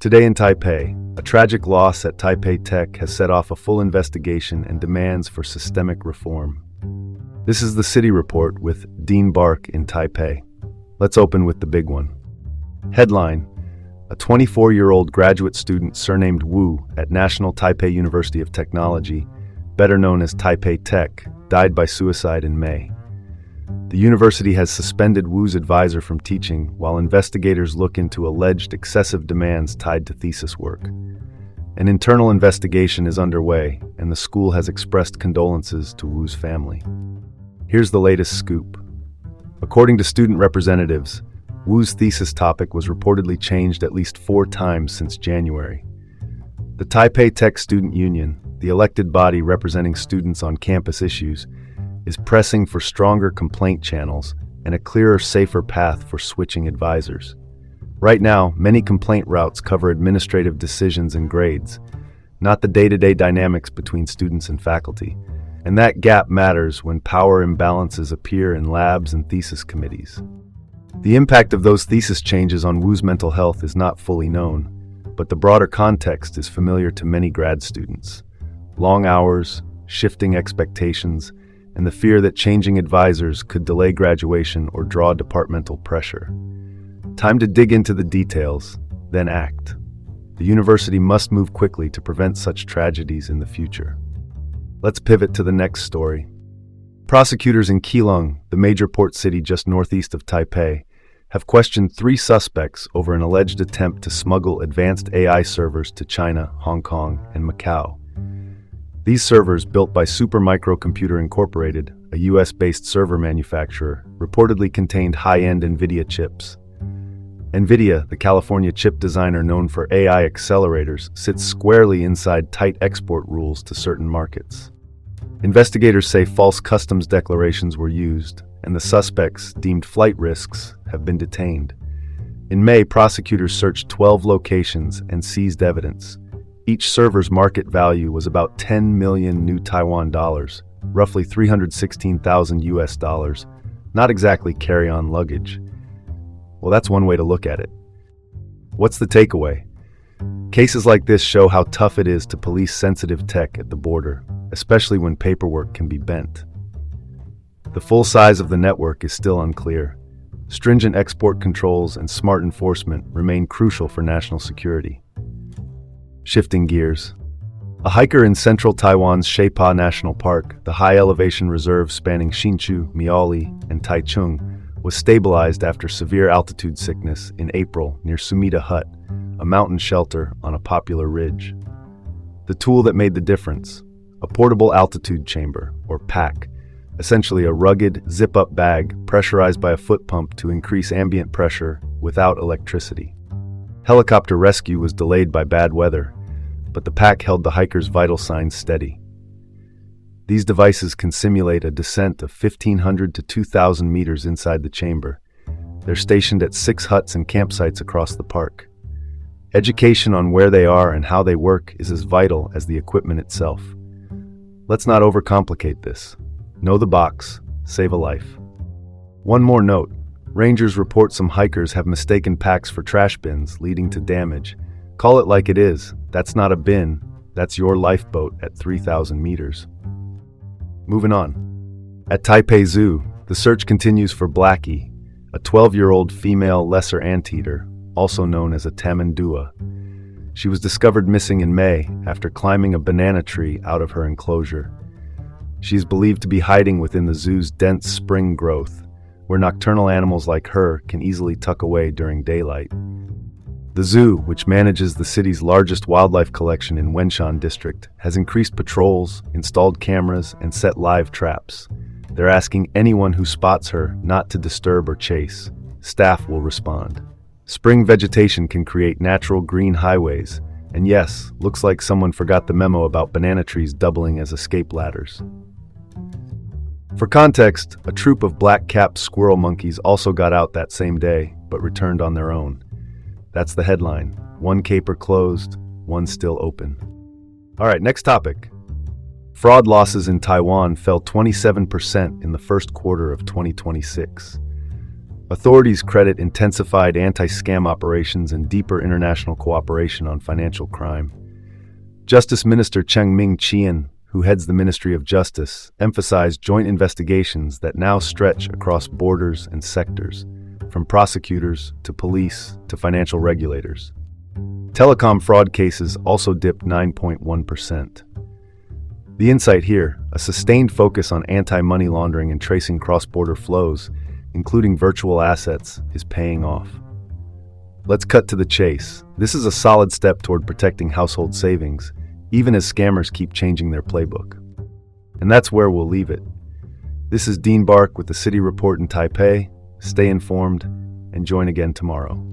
Today in Taipei, a tragic loss at Taipei Tech has set off a full investigation and demands for systemic reform. This is the City Report with Dean Bark in Taipei. Let's open with the big one. Headline: a 24-year-old graduate student surnamed Wu at National Taipei University of Technology, better known as Taipei Tech, died by suicide in May. The university has suspended Wu's advisor from teaching while investigators look into alleged excessive demands tied to thesis work. An internal investigation is underway, and the school has expressed condolences to Wu's family. Here's the latest scoop. According to student representatives, Wu's thesis topic was reportedly changed at least 4 times since January. The Taipei Tech Student Union, the elected body representing students on campus issues, is pressing for stronger complaint channels and a clearer, safer path for switching advisors. Right now, many complaint routes cover administrative decisions and grades, not the day-to-day dynamics between students and faculty. And that gap matters when power imbalances appear in labs and thesis committees. The impact of those thesis changes on Wu's mental health is not fully known, but the broader context is familiar to many grad students. Long hours, shifting expectations, and the fear that changing advisors could delay graduation or draw departmental pressure. Time to dig into the details, then act. The university must move quickly to prevent such tragedies in the future. Let's pivot to the next story. Prosecutors in Keelung, the major port city just northeast of Taipei, have questioned 3 suspects over an alleged attempt to smuggle advanced AI servers to China, Hong Kong, and Macau. These servers, built by Supermicro Incorporated, a US-based server manufacturer, reportedly contained high-end NVIDIA chips. NVIDIA, the California chip designer known for AI accelerators, sits squarely inside tight export rules to certain markets. Investigators say false customs declarations were used, and the suspects, deemed flight risks, have been detained. In May, prosecutors searched 12 locations and seized evidence. Each server's market value was about 10 million new Taiwan dollars, roughly 316,000 US dollars, not exactly carry-on luggage. Well, that's one way to look at it. What's the takeaway? Cases like this show how tough it is to police sensitive tech at the border, especially when paperwork can be bent. The full size of the network is still unclear. Stringent export controls and smart enforcement remain crucial for national security. Shifting gears. A hiker in central Taiwan's Sheipa National Park, the high-elevation reserve spanning Hsinchu, Miaoli, and Taichung, was stabilized after severe altitude sickness in April near Sumida Hut, a mountain shelter on a popular ridge. The tool that made the difference: a portable altitude chamber, or PAC, essentially a rugged, zip-up bag pressurized by a foot pump to increase ambient pressure without electricity. Helicopter rescue was delayed by bad weather, but the PAC held the hikers' vital signs steady. These devices can simulate a descent of 1,500 to 2,000 meters inside the chamber. They're stationed at 6 huts and campsites across the park. Education on where they are and how they work is as vital as the equipment itself. Let's not overcomplicate this. Know the box, save a life. One more note. Rangers report some hikers have mistaken PACs for trash bins, leading to damage. Call it like it is. That's not a bin. That's your lifeboat at 3,000 meters. Moving on. At Taipei Zoo, the search continues for Blackie, a 12-year-old female lesser anteater, also known as a tamandua. She was discovered missing in May after climbing a banana tree out of her enclosure. She is believed to be hiding within the zoo's dense spring growth, where nocturnal animals like her can easily tuck away during daylight. The zoo, which manages the city's largest wildlife collection in Wenshan district, has increased patrols, installed cameras, and set live traps. They're asking anyone who spots her not to disturb or chase. Staff will respond. Spring vegetation can create natural green highways, and yes, looks like someone forgot the memo about banana trees doubling as escape ladders. For context, a troop of black-capped squirrel monkeys also got out that same day, but returned on their own. That's the headline. One caper closed, one still open. All right, next topic. Fraud losses in Taiwan fell 27% in the first quarter of 2026. Authorities credit intensified anti-scam operations and deeper international cooperation on financial crime. Justice Minister Cheng Ming-Chien, who heads the Ministry of Justice, emphasized joint investigations that now stretch across borders and sectors, from prosecutors to police to financial regulators. Telecom fraud cases also dipped 9.1%. The insight here, a sustained focus on anti-money laundering and tracing cross-border flows, including virtual assets, is paying off. Let's cut to the chase. This is a solid step toward protecting household savings, even as scammers keep changing their playbook. And that's where we'll leave it. This is Dean Bark with the City Report in Taipei. Stay informed and join again tomorrow.